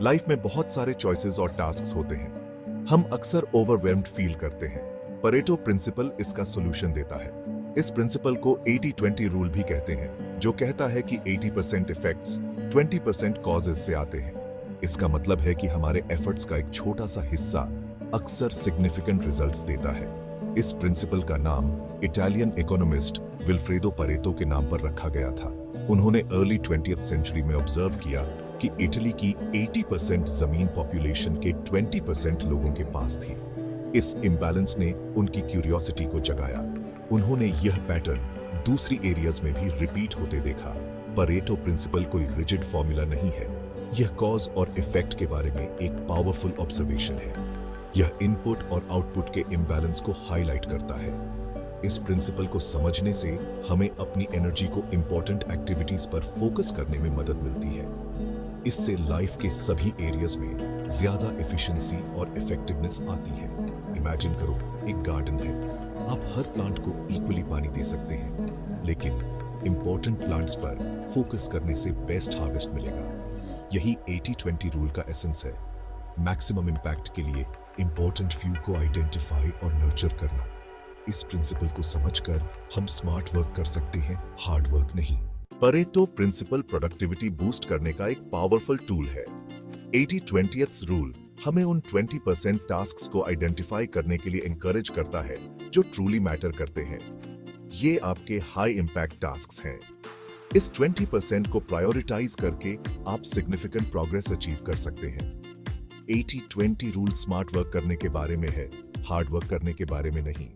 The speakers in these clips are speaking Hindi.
लाइफ में बहुत सारे चॉइसेस और टास्क्स होते हैं। हम अक्सर ओवरवेल्म्ड फील करते हैं। परेटो प्रिंसिपल इसका सॉल्यूशन देता है। इस प्रिंसिपल को 80-20 रूल भी कहते हैं, जो कहता है कि 80% इफेक्ट्स 20% कॉजेज से आते हैं। इसका मतलब है कि हमारे एफर्ट्स का एक छोटा सा हिस्सा अक्सर सिग्निफिकेंट रिजल्ट्स देता है। इस प्रिंसिपल का नाम इटालियन इकोनॉमिस्ट विल्फ्रेडो परेटो के नाम पर रखा गया था। उन्होंने अर्ली 20th सेंचुरी में ऑब्जर्व किया कि इटली की 80% जमीन पॉपुलेशन के 20% लोगों के पास थी। इस इम्बैलेंस ने उनकी क्यूरियोसिटी को जगाया। उन्होंने यह पैटर्न दूसरी एरियाज में भी रिपीट होते देखा। परेटो प्रिंसिपल कोई रिजिड फॉर्मूला नहीं है, यह कॉज और इफेक्ट के बारे में एक पावरफुल ऑब्जर्वेशन है। यह इनपुट और आउटपुट के इम्बैलेंस को हाईलाइट करता है। इस प्रिंसिपल को समझने से हमें अपनी एनर्जी को इंपॉर्टेंट एक्टिविटीज पर फोकस करने में मदद मिलती है। इससे लाइफ के सभी एरियाज में ज्यादा एफिशिएंसी और इफेक्टिवनेस आती है। इमेजिन करो, एक गार्डन है, आप हर प्लांट को इक्वली पानी दे सकते हैं, लेकिन इंपॉर्टेंट प्लांट्स पर फोकस करने से बेस्ट हार्वेस्ट मिलेगा। यही 80-20 रूल का एसेंस है। मैक्सिमम इंपैक्ट के लिए इंपॉर्टेंट फ्यू को आइडेंटिफाई और नर्चर करना। इस प्रिंसिपल को समझकर हम स्मार्ट वर्क कर सकते हैं, हार्ड वर्क नहीं। परेटो प्रिंसिपल प्रोडक्टिविटी बूस्ट करने का एक पावरफुल टूल है। 80-20 रूल हमें उन 20% टास्क्स को आइडेंटिफाई करने के लिए एनकरेज करता है जो ट्रूली मैटर करते हैं। ये आपके हाई इंपैक्ट टास्क्स हैं। इस 20% को प्रायोरिटाइज करके आप सिग्निफिकेंट प्रोग्रेस अचीव कर सकते हैं। 80-20 रूल स्मार्ट वर्क करने के बारे में है, हार्ड वर्क करने के बारे में नहीं।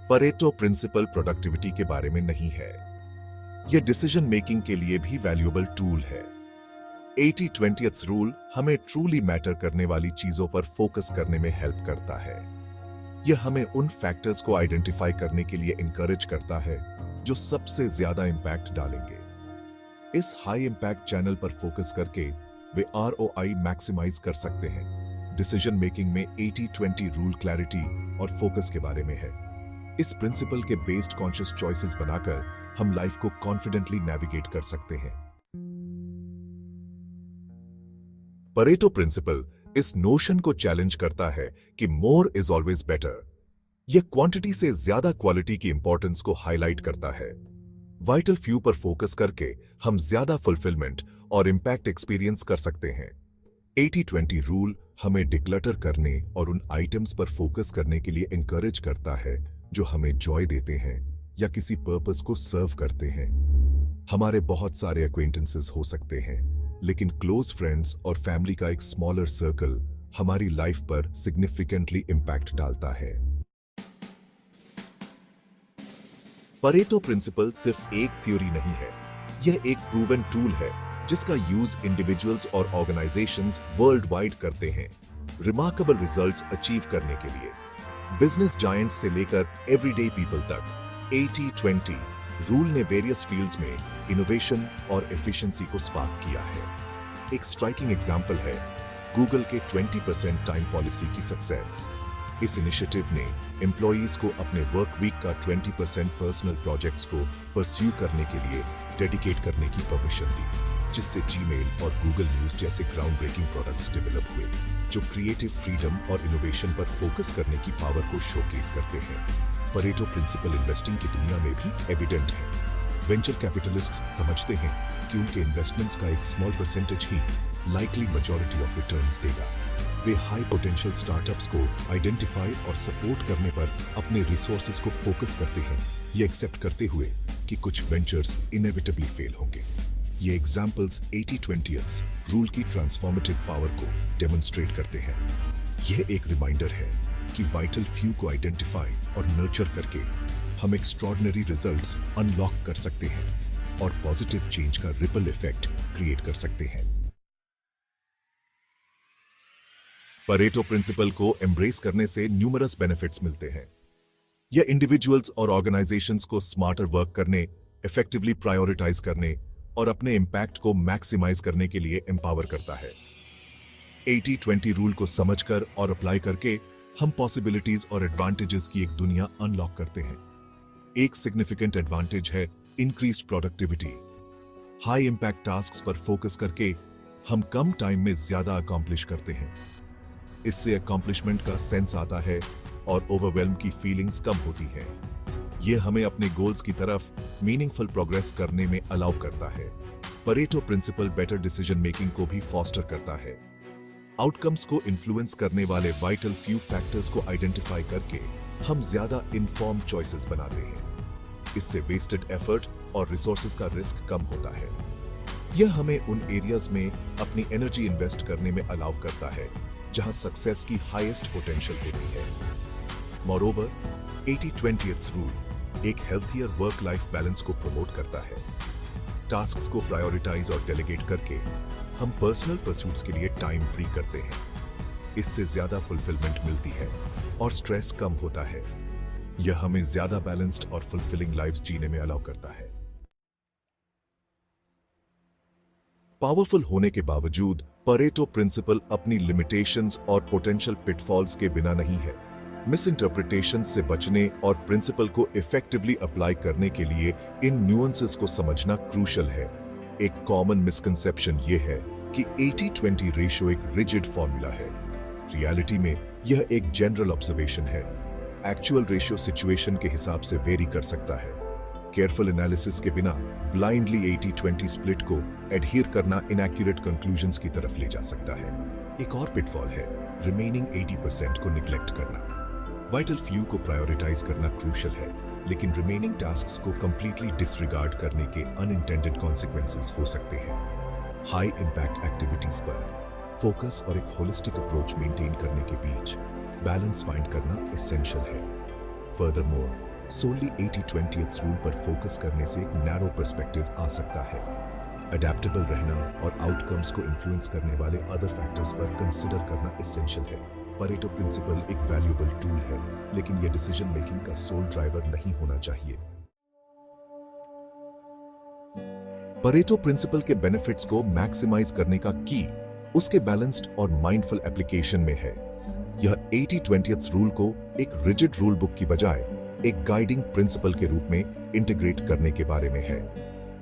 परेटो प्रिंसिपल प्रोडक्टिविटी के बारे में नहीं है, यह डिसीजन मेकिंग के लिए भी वैल्यूएबल टूल है। 80-20 रूल हमें ट्रूली मैटर करने वाली चीजों पर फोकस करने में हेल्प करता है। यह हमें उन फैक्टर्स को आइडेंटिफाई करने के लिए इंकरेज करता है जो सबसे ज्यादा इंपैक्ट डालेंगे। इस हाई इंपैक्ट चैनल पर फोकस करके वे ROI मैक्सिमाइज कर सकते हैं। डिसीजन मेकिंग में 80-20 रूल क्लैरिटी और फोकस के बारे में है। इस प्रिंसिपल के बेस्ड कॉन्शियस चॉइसेस बनाकर हम लाइफ को कॉन्फिडेंटली नेविगेट कर सकते हैं। परेटो प्रिंसिपल इस नोशन को चैलेंज करता है कि मोर इज ऑलवेज बेटर। यह क्वांटिटी से ज्यादा क्वालिटी की इंपॉर्टेंस को हाईलाइट करता है। वाइटल फ्यू पर फोकस करके हम ज्यादा फुलफिलमेंट और इंपैक्ट एक्सपीरियंस कर सकते हैं। 80-20 रूल हमें डिक्लटर करने और उन आइटम्स पर फोकस करने के लिए एनकरेज करता है जो हमें जॉय देते हैं या किसी पर्पस को सर्व करते हैं। हमारे बहुत सारे एक्वेंटेंसेस हो सकते हैं, लेकिन क्लोज फ्रेंड्स और फैमिली का एक स्मॉलर सर्कल हमारी लाइफ पर सिग्निफिकेंटली इंपैक्ट डालता है। परेटो प्रिंसिपल सिर्फ एक थ्योरी नहीं है, यह एक प्रूवन टूल है जिसका यूज इंडिविजुअल्स और ऑर्गेनाइजेशंस वर्ल्ड वाइड करते हैं रिमार्केबल रिजल्ट्स अचीव करने के लिए। बिजनेस जायंट्स से लेकर एवरीडे पीपल तक 80-20 रूल ने वेरियस फील्ड्स में इनोवेशन और एफिशिएंसी को स्पार्क किया है। एक स्ट्राइकिंग एग्जांपल है गूगल के 20% टाइम पॉलिसी की सक्सेस। इस इनिशिएटिव ने एम्प्लॉइज को अपने वर्क वीक का 20% पर्सनल प्रोजेक्ट्स को परस्यू करने के लिए डेडिकेट करने की परमिशन दी, जिससे जीमेल और गूगल न्यूज जैसे ग्राउंड ब्रेकिंग प्रोडक्ट्स डेवलप हुए जो क्रिएटिव फ्रीडम और इनोवेशन पर फोकस करने की पावर को शोकेस करते हैं। परेटो प्रिंसिपल इन्वेस्टिंग की दुनिया में भी एविडेंट है। वेंचर कैपिटलिस्ट्स समझते हैं कि उनके इन्वेस्टमेंट्स का एक small percentage he likely majority of returns देगा। वे हाई पोटेंशियल स्टार्टअप्स को आइडेंटिफाई और सपोर्ट करने पर अपने रिसोर्सेज को फोकस करते हैं, ये एक्सेप्ट करते हुए कि कुछ वेंचर्स इनएविटेबली फेल होंगे। ये एग्जाम्पल्स 80-20 रूल की ट्रांसफॉर्मेटिव पावर को डेमोन्स्ट्रेट करते हैं। यह एक रिमाइंडर है कि वाइटल फ्यू को आइडेंटिफाई और नर्चर करके हम एक्स्ट्रॉर्डिनरी रिजल्ट्स अनलॉक कर सकते हैं और पॉजिटिव चेंज का रिपल इफेक्ट क्रिएट कर सकते हैं। परेटो प्रिंसिपल को एम्ब्रेस करने से न्यूमरस बेनिफिट्स मिलते हैं। यह इंडिविजुअल्स और ऑर्गेनाइजेशंस को स्मार्टर वर्क करने, इफेक्टिवली प्रायोरिटाइज करने और अपने इंपैक्ट को मैक्सिमाइज करने के लिए एम्पावर करता है। 80-20 रूल को समझकर और अप्लाई करके हम पॉसिबिलिटीज और एडवांटेजेस की एक दुनिया अनलॉक करते हैं। एक सिग्निफिकेंट एडवांटेज है increased productivity. High impact tasks पर फोकस करके हम कम टाइम में ज्यादा अकॉम्प्लिश करते हैं। इससे अकॉम्प्लिशमेंट का सेंस आता है और ओवरवेल्म की फीलिंग्स कम होती हैं। यह हमें अपने गोल्स की तरफ मीनिंगफुल प्रोग्रेस करने में अलाउ करता है। Pareto principle better decision making को भी फॉस्टर करता है। आउटकम्स को इन्फ्लुएंस करने वाले वाइटल फ्यू फैक्टर्स को आइडेंटिफाई करके हम ज्यादा इन्फॉर्म्ड चॉइसेस बनाते हैं। इससे वेस्टेड एफर्ट और रिसोर्सेज का रिस्क कम होता है। यह हमें उन एरियाज में अपनी एनर्जी इन्वेस्ट करने में अलाउ करता है जहां सक्सेस की हाईएस्ट पोटेंशियल होती है। मोरओवर, 80-20 रूल एक हेल्थियर वर्क लाइफ बैलेंस को प्रमोट करता है। टास्क्स को प्रायोरिटाइज और डेलीगेट करके हम पर्सनल परस्यूट्स के लिए टाइम फ्री करते हैं। इससे ज्यादा फुलफिलमेंट मिलती है और स्ट्रेस कम होता है। यह हमें ज्यादा बैलेंस्ड और फुलफिलिंग लाइफ जीने में अलाउ करता है। पावरफुल होने के बावजूद परेटो प्रिंसिपल अपनी लिमिटेशंस और पोटेंशियल पिटफॉल्स के बिना नहीं है। मिस इंटरप्रिटेशन से बचने और प्रिंसिपल को इफेक्टिवली अप्लाई करने के लिए इन न्यूएंसेस को समझना क्रूशल है। एक कॉमन मिसकंसेप्शन यह है कि 80-20 रेशियो एक रिजिड फॉर्मूला है। रियलिटी में यह एक जनरल ऑब्जर्वेशन है। एक्चुअल रेशियो सिचुएशन के हिसाब से वेरी कर सकता है। केयरफुल एनालिसिस के बिना ब्लाइंडली 80-20 स्प्लिट को एडहियर करना इनएक्यूरेट कंक्लूजन्स की तरफ ले जा सकता है। एक और पिटफॉल है रिमेनिंग 80% को निग्लेक्ट करना। वाइटल फ्यू को प्रायोरिटाइज करना क्रूशल है, लेकिन रिमेनिंग टास्क्स को कंप्लीटली डिसरिगार्ड करने के अनइंटेंडेड कॉन्सिक्वेंसेस हो सकते हैं। हाई इंपैक्ट एक्टिविटीज पर फोकस और एक होलिस्टिक अप्रोच मेंटेन करने के बीच बैलेंस फाइंड करना एसेंशियल है। फर्दरमोर, सोली 80-20 रूल पर फोकस करने से एक नैरो पर्सपेक्टिव आ सकता है। अडेप्टेबल रहना और आउटकम्स को इन्फ्लुएंस करने वाले अदर फैक्टर्स पर कंसिडर करना एसेंशियल है। परेटो प्रिंसिपल एक वैल्यूएबल टूल है, लेकिन यह डिसीजन मेकिंग का सोल ड्राइवर नहीं होना चाहिए। परेटो प्रिंसिपल के बेनिफिट्स को मैक्सिमाइज करने का की उसके बैलेंस्ड और माइंडफुल एप्लीकेशन में है। यह 80-20 रूल को एक रिजिड रूल बुक की बजाय एक गाइडिंग प्रिंसिपल के रूप में इंटीग्रेट करने के बारे में है।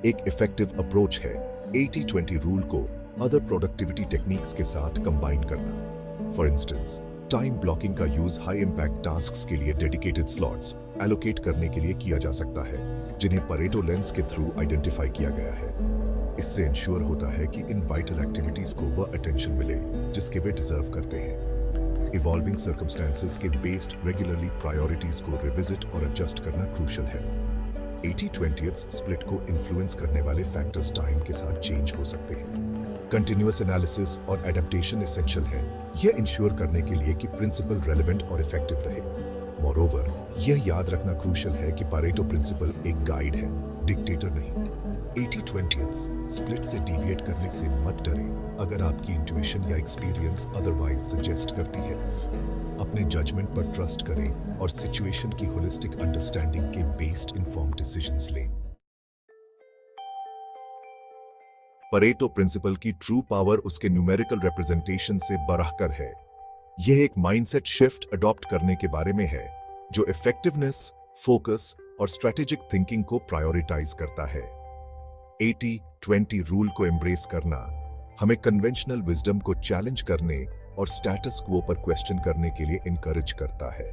एक इफेक्टिव अप्रोच है 80-20 रूल को अदर प्रोडक्टिविटी टेक्निक्स के साथ कंबाइन करना। फॉर इंस्टेंस, टाइम ब्लॉकिंग का यूज हाई इंपैक्ट टास्क्स के लिए डेडिकेटेड स्लॉट्स एलोकेट करने के लिए किया जा सकता है, जिन्हें परेटो लेंस के थ्रू आइडेंटिफाई किया गया है। इससे इंश्योर होता है कि इन वाइटल एक्टिविटीज को वह अटेंशन मिले जिसके वे डिजर्व करते हैं। इवॉल्विंग सर्कमस्टेंसेस के बेस्ड रेगुलरली प्रायोरिटीज को रिविजिट और एडजस्ट करना क्रूशल है। 80-20 स्प्लिट को इन्फ्लुएंस करने वाले फैक्टर्स टाइम के साथ चेंज हो सकते हैं। कंटिन्यूअस एनालिसिस और एडेप्टेशन एसेंशियल है, यह इंश्योर करने के लिए कि प्रिंसिपल रेलेवेंट और इफेक्टिव रहे। मोरओवर, यह याद रखना क्रूशल है कि परेटो प्रिंसिपल एक गाइड है, डिक्टेटर नहीं। 80-20 स्प्लिट से डिविएट करने से मत डरें अगर आपकी इंट्यूशन या एक्सपीरियंस अदरवाइज सजेस्ट करती है। अपने जजमेंट पर ट्रस्ट करें और सिचुएशन की होलिस्टिक अंडरस्टैंडिंग के बेस्ड इन्फॉर्म्ड डिसीजंस लें। परेटो प्रिंसिपल की ट्रू पावर उसके न्यूमेरिकल रिप्रेजेंटेशन से बढ़कर है। यह एक माइंडसेट शिफ्ट अडॉप्ट करने के बारे में है जो इफेक्टिवनेस, फोकस और स्ट्रेटेजिक थिंकिंग को प्रायोरिटाइज करता है। 80-20 रूल को एम्ब्रेस करना हमें कन्वेंशनल विजडम को चैलेंज करने और स्टेटस क्वो पर क्वेश्चन करने के लिए इनकरेज करता है।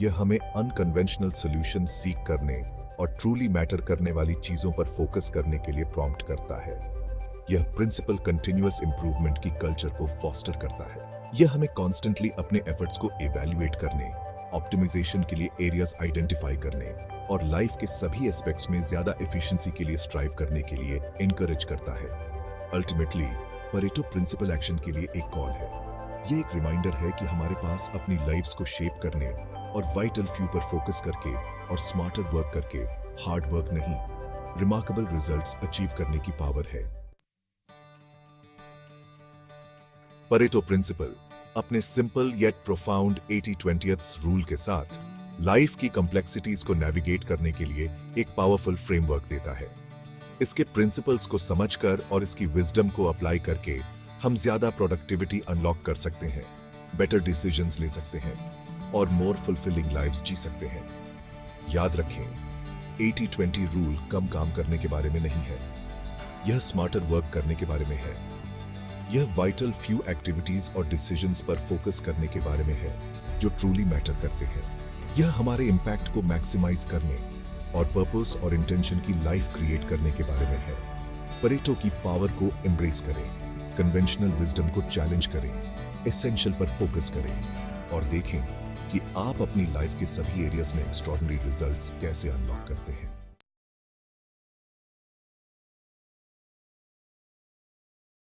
यह हमें अनकन्वेंशनल सॉल्यूशन सीख करने और ट्रूली मैटर करने वाली चीजों पर फोकस करने के लिए प्रॉम्प्ट करता है। यह प्रिंसिपल कंटिन्यूअस इंप्रूवमेंट की कल्चर को फॉस्टर करता है। यह हमें कॉन्स्टेंटली अपने एफर्ट्स को इवैल्यूएट करने, ऑप्टिमाइजेशन के लिए एरियाज आइडेंटिफाई करने और लाइफ के सभी एस्पेक्ट्स में ज्यादा एफिशिएंसी के लिए स्ट्राइव करने के लिए इनकरेज करता है। अल्टीमेटली, परेटो प्रिंसिपल एक्शन के लिए एक कॉल है। यह एक रिमाइंडर है कि हमारे पास अपनी लाइफ्स को शेप करने और वाइटल फ्यू पर फोकस करके और स्मार्टर वर्क करके हार्ड वर्क नहीं, रिमार्केबल रिजल्ट्स अचीव करने की पावर है। परेटो प्रिंसिपल अपने सिंपल येट प्रोफाउंड 80-20 रूल के साथ लाइफ की कॉम्प्लेक्सिटीज को नेविगेट करने के लिए एक पावरफुल फ्रेमवर्क देता है। इसके प्रिंसिपल्स को समझकर और इसकी विजडम को अप्लाई करके हम ज्यादा प्रोडक्टिविटी अनलॉक कर सकते हैं, बेटर डिसीजंस ले सकते हैं और मोर फुलफिलिंग लाइव्स जी सकते हैं। याद रखें, 80-20 रूल कम काम करने के बारे में नहीं है, यह स्मार्टर वर्क करने के बारे में है। यह वाइटल फ्यू एक्टिविटीज और डिसीजंस पर फोकस करने के बारे में है जो ट्रूली मैटर करते हैं। यह हमारे इम्पैक्ट को मैक्सिमाइज करने और पर्पस और इंटेंशन की लाइफ क्रिएट करने के बारे में है। परेटो की पावर को एम्ब्रेस करें, कन्वेंशनल विजडम को चैलेंज करें, एसेंशियल पर फोकस करें और देखें कि आप अपनी लाइफ के सभी एरियाज में एक्स्ट्रॉर्डिनरी रिजल्ट्स कैसे अनलॉक करते हैं।